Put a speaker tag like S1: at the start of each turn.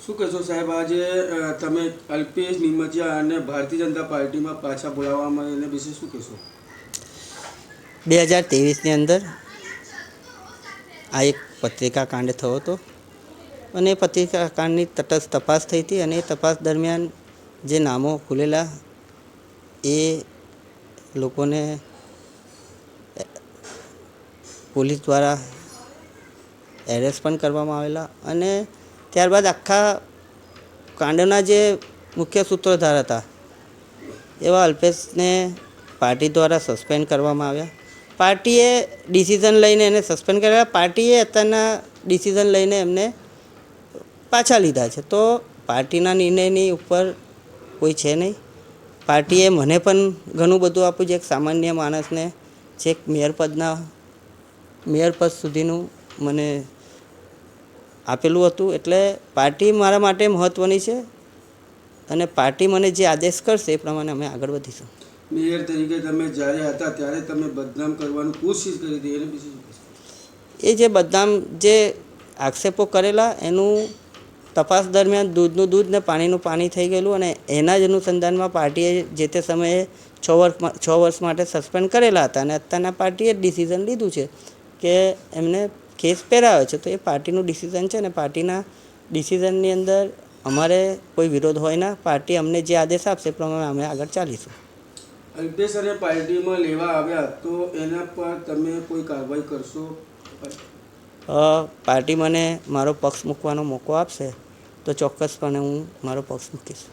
S1: શું કહેશો સાહેબ, આજે તમે અલ્પેશ નિમચિયા અને ભારતીય જનતા પાર્ટીમાં પાછા બોલાવવામાં એને વિશે શું કહેશો?
S2: 2023ની અંદર આ એક પત્રિકા કાંડ થયો હતો અને એ પત્રિકા કાંડની તટસ્થ તપાસ થઈ હતી અને એ તપાસ દરમિયાન જે નામો ખુલેલા એ લોકોને પોલીસ દ્વારા એરેસ્ટ પણ કરવામાં આવેલા અને ત્યારબાદ આખા કાંડના જે મુખ્ય સૂત્રધાર હતા એવા અલ્પેશને પાર્ટી દ્વારા સસ્પેન્ડ કરવામાં આવ્યા. પાર્ટીએ ડિસિઝન લઈને એને સસ્પેન્ડ કર્યા. પાર્ટીએ અત્યારના ડિસિઝન લઈને એમને પાછા લીધા છે. તો પાર્ટીના નિર્ણયની ઉપર કોઈ છે નહીં. પાર્ટીએ મને પણ ઘણું બધું આપ્યું છે. એક સામાન્ય માણસને છેક મેયર પદ સુધીનું મને આપેલું હતું. એટલે પાર્ટી મારા માટે મહત્ત્વની છે અને પાર્ટી મને જે આદેશ કરશે એ પ્રમાણે અમે આગળ વધીશું.
S1: મેયર તરીકે તમે જ્યારે હતા ત્યારે તમે બદનામ કરવાની કોશિશ કરી હતી, એને વિશે શું કહેશો?
S2: એ જે બદનામ જે આક્ષેપો કરેલા એનું તપાસ દરમિયાન દૂધનું દૂધ ને પાણીનું પાણી થઈ ગયેલું અને એના જ અનુસંધાનમાં પાર્ટીએ જે તે સમયે 6 વર્ષ માટે સસ્પેન્ડ કરેલા હતા અને અત્યારના પાર્ટીએ ડિસિઝન લીધું છે કે એમને કેસ પહેરાવે છે. તો એ પાર્ટીનું ડિસિઝન છે ને પાર્ટીના ડિસિઝનની અંદર અમારે કોઈ વિરોધ હોય ના. પાર્ટી અમને જે આદેશ આપશે એ પ્રમાણે અમે આગળ ચાલીશું.
S1: અલ્પેશ અને પાર્ટીમાં લેવા આવ્યા તો એના પર તમે કોઈ કાર્યવાહી કરશો?
S2: પાર્ટી મને મારો પક્ષ મૂકવાનો મોકો આપશે તો ચોક્કસપણે હું મારો પક્ષ મૂકીશ.